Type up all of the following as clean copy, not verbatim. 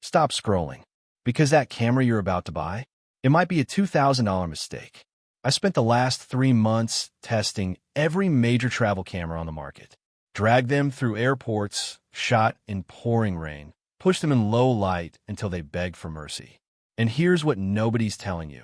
stop scrolling. Because that camera you're about to buy, it might be a $2,000 mistake. I spent the last 3 months testing every major travel camera on the market. Dragged them through airports, shot in pouring rain, pushed them in low light until they begged for mercy. And here's what nobody's telling you.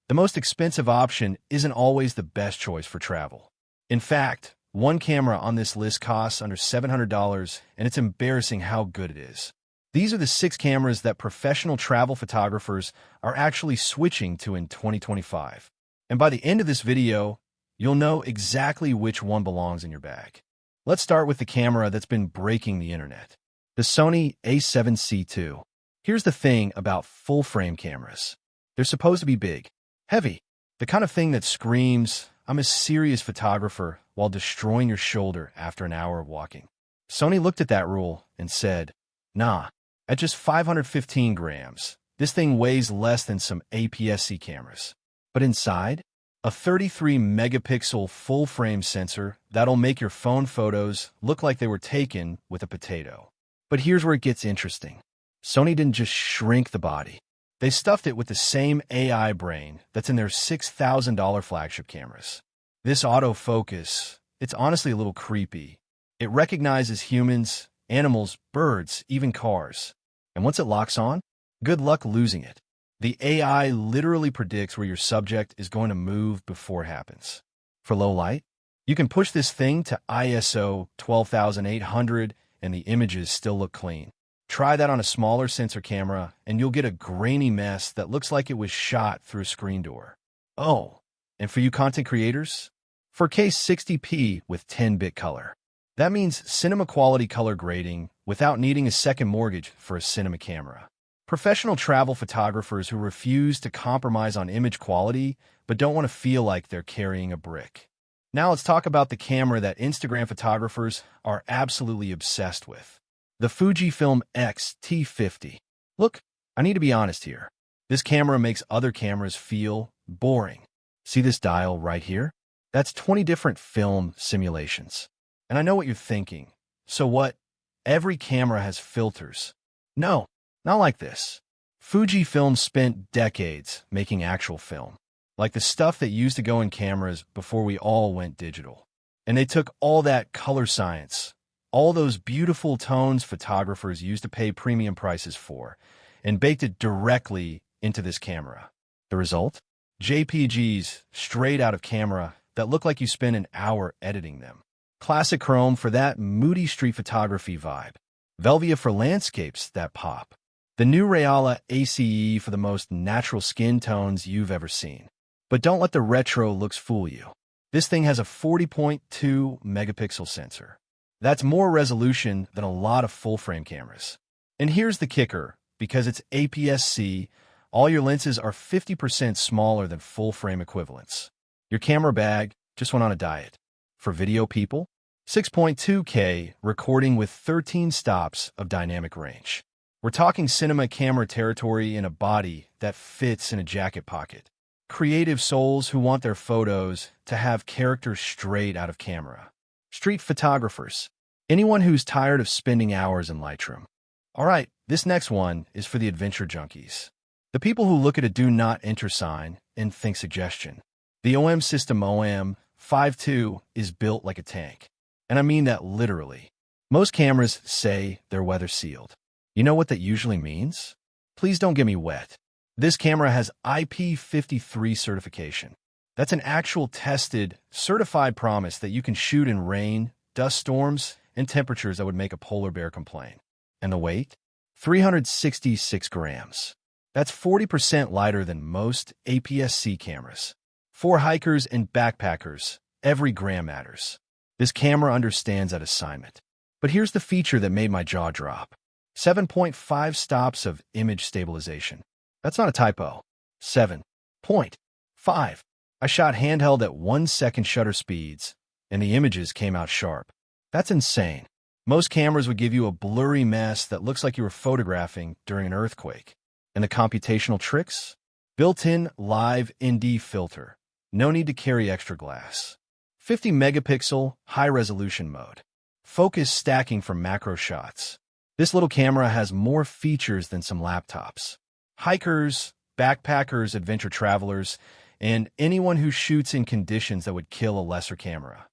The most expensive option isn't always the best choice for travel. In fact, one camera on this list costs under $700, and it's embarrassing how good it is. These are the 6 cameras that professional travel photographers are actually switching to in 2025. And by the end of this video, you'll know exactly which one belongs in your bag. Let's start with the camera that's been breaking the internet. The Sony A7C II. Here's the thing about full-frame cameras. They're supposed to be big, heavy, the kind of thing that screams, "I'm a serious photographer," while destroying your shoulder after an hour of walking. Sony looked at that rule and said, nah, at just 515 grams, this thing weighs less than some APS-C cameras. But inside, a 33-megapixel full-frame sensor that'll make your phone photos look like they were taken with a potato. But here's where it gets interesting. Sony didn't just shrink the body. They stuffed it with the same AI brain that's in their $6,000 flagship cameras. This autofocus, it's honestly a little creepy. It recognizes humans, animals, birds, even cars. And once it locks on, good luck losing it. The AI literally predicts where your subject is going to move before it happens. For low light, you can push this thing to ISO 12,800 and the images still look clean. Try that on a smaller sensor camera and you'll get a grainy mess that looks like it was shot through a screen door. Oh, and for you content creators, 4K 60p with 10-bit color. That means cinema quality color grading without needing a second mortgage for a cinema camera. Professional travel photographers who refuse to compromise on image quality but don't want to feel like they're carrying a brick. Now let's talk about the camera that Instagram photographers are absolutely obsessed with. The Fujifilm X-T50. Look, I need to be honest here. This camera makes other cameras feel boring. See this dial right here? That's 20 different film simulations. And I know what you're thinking. So what? Every camera has filters. No, not like this. Fujifilm spent decades making actual film, like the stuff that used to go in cameras before we all went digital. And they took all that color science, all those beautiful tones photographers used to pay premium prices for, and baked it directly into this camera. The result? JPGs straight out of camera that look like you spent an hour editing them. Classic chrome for that moody street photography vibe. Velvia for landscapes that pop. The new Reala ACE for the most natural skin tones you've ever seen. But don't let the retro looks fool you. This thing has a 40.2 megapixel sensor. That's more resolution than a lot of full-frame cameras. And here's the kicker, because it's APS-C, all your lenses are 50% smaller than full-frame equivalents. Your camera bag just went on a diet. For video people, 6.2K recording with 13 stops of dynamic range. We're talking cinema camera territory in a body that fits in a jacket pocket. Creative souls who want their photos to have character straight out of camera. Street photographers. Anyone who's tired of spending hours in Lightroom. All right, this next one is for the adventure junkies. The people who look at a do not enter sign and think suggestion. The OM system OM52 is built like a tank. And I mean that literally. Most cameras say they're weather sealed. You know what that usually means? Please don't get me wet. This camera has IP53 certification. That's an actual tested, certified promise that you can shoot in rain, dust storms, and temperatures that would make a polar bear complain. And the weight? 366 grams. That's 40% lighter than most APS-C cameras. For hikers and backpackers, every gram matters. This camera understands that assignment. But here's the feature that made my jaw drop. 7.5 stops of image stabilization. That's not a typo. 7.5. I shot handheld at 1-second shutter speeds, and the images came out sharp. That's insane. Most cameras would give you a blurry mess that looks like you were photographing during an earthquake. And the computational tricks? Built-in live ND filter. No need to carry extra glass. 50 megapixel high resolution mode. Focus stacking for macro shots. This little camera has more features than some laptops. Hikers, backpackers, adventure travelers, and anyone who shoots in conditions that would kill a lesser camera.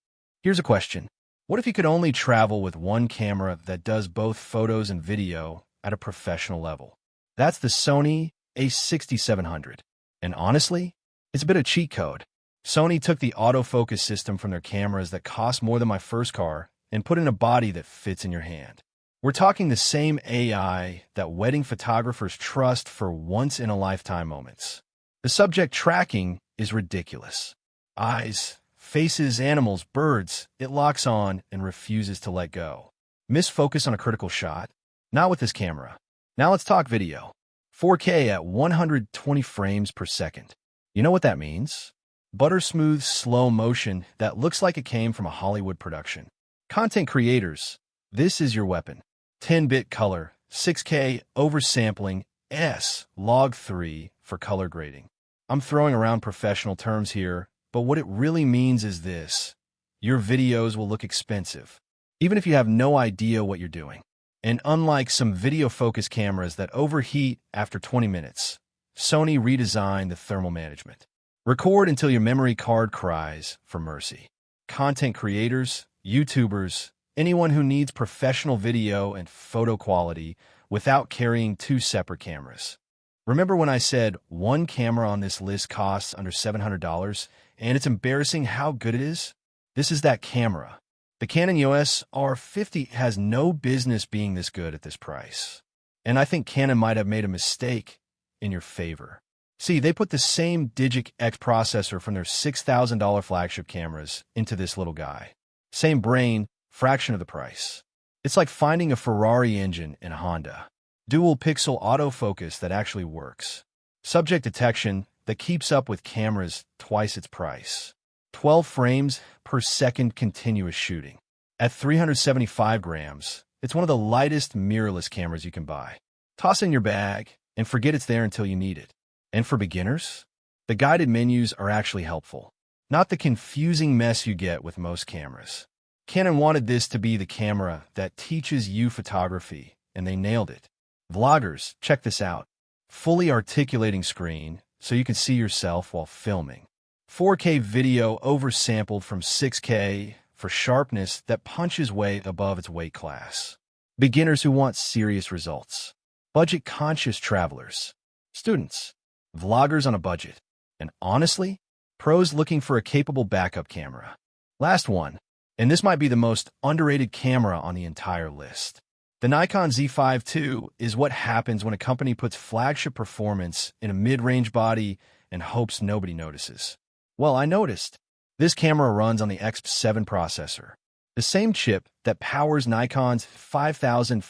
Here's a question. What if you could only travel with one camera that does both photos and video at a professional level? That's the Sony A7C II. And honestly, it's a bit of cheat code. Sony took the autofocus system from their cameras that cost more than my first car and put in a body that fits in your hand. We're talking the same AI that wedding photographers trust for once-in-a-lifetime moments. The subject tracking is ridiculous. Eyes, faces, animals, birds, it locks on and refuses to let go. Miss focus on a critical shot? Not with this camera. Now let's talk video. 4K at 120 frames per second. You know what that means? Butter smooth, slow motion that looks like it came from a Hollywood production. Content creators, this is your weapon. 10-bit color, 6K oversampling, log3 for color grading. I'm throwing around professional terms here, but what it really means is this. Your videos will look expensive, even if you have no idea what you're doing. And unlike some video-focused cameras that overheat after 20 minutes, Sony redesigned the thermal management. Record until your memory card cries for mercy. Content creators, YouTubers, anyone who needs professional video and photo quality without carrying two separate cameras. Remember when I said one camera on this list costs under $700 and it's embarrassing how good it is? This is that camera. The Canon EOS R50 has no business being this good at this price. And I think Canon might have made a mistake in your favor. See, they put the same Digic X processor from their $6,000 flagship cameras into this little guy. Same brain, fraction of the price. It's like finding a Ferrari engine in a Honda. Dual pixel autofocus that actually works. Subject detection that keeps up with cameras twice its price. 12 frames per second continuous shooting. At 375 grams, it's one of the lightest mirrorless cameras you can buy. Toss in your bag and forget it's there until you need it. And for beginners, the guided menus are actually helpful. Not the confusing mess you get with most cameras. Canon wanted this to be the camera that teaches you photography, and they nailed it. Vloggers, check this out. Fully articulating screen so you can see yourself while filming. 4K video oversampled from 6K for sharpness that punches way above its weight class. Beginners who want serious results. Budget-conscious travelers. Students. Vloggers on a budget. And honestly, pros looking for a capable backup camera. Last one, and this might be the most underrated camera on the entire list. The Nikon Z5 II is what happens when a company puts flagship performance in a mid-range body and hopes nobody notices. Well, I noticed. This camera runs on the X7 processor, the same chip that powers Nikon's $5,500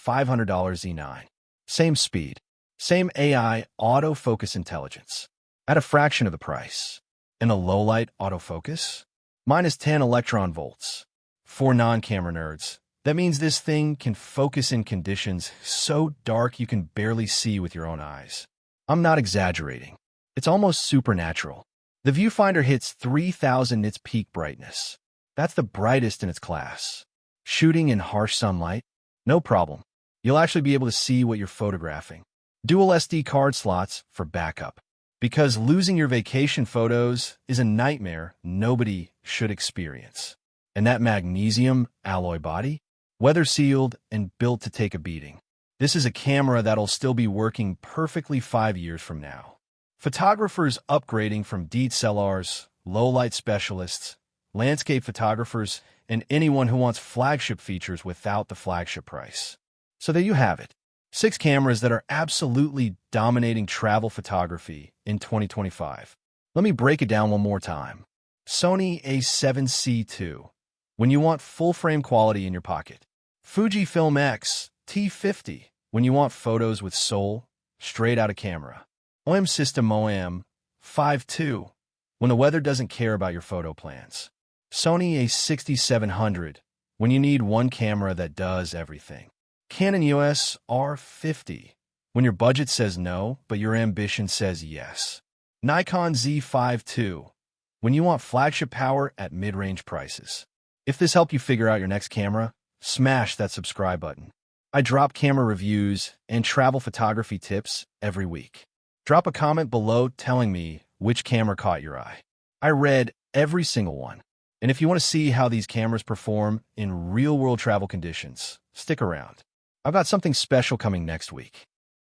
Z9. Same speed, same AI autofocus intelligence, at a fraction of the price. And a low-light autofocus? Minus 10 electron volts. For non-camera nerds, that means this thing can focus in conditions so dark you can barely see with your own eyes. I'm not exaggerating. It's almost supernatural. The viewfinder hits 3000 nits peak brightness. That's the brightest in its class. Shooting in harsh sunlight? No problem. You'll actually be able to see what you're photographing. Dual SD card slots for backup. Because losing your vacation photos is a nightmare nobody should experience. And that magnesium alloy body? Weather-sealed and built to take a beating. This is a camera that'll still be working perfectly 5 years from now. Photographers upgrading from DSLRs, low-light specialists, landscape photographers, and anyone who wants flagship features without the flagship price. So there you have it. 6 cameras that are absolutely dominating travel photography in 2025. Let me break it down one more time. Sony A7C II, when you want full-frame quality in your pocket. Fujifilm X-T50, when you want photos with soul, straight out of camera. OM System OM5 II, when the weather doesn't care about your photo plans. Sony A6700, when you need one camera that does everything. Canon EOS R50, when your budget says no, but your ambition says yes. Nikon Z5 II, when you want flagship power at mid-range prices. If this helped you figure out your next camera, smash that subscribe button. I drop camera reviews and travel photography tips every week. Drop a comment below telling me which camera caught your eye. I read every single one. And if you want to see how these cameras perform in real-world travel conditions, stick around. I've got something special coming next week.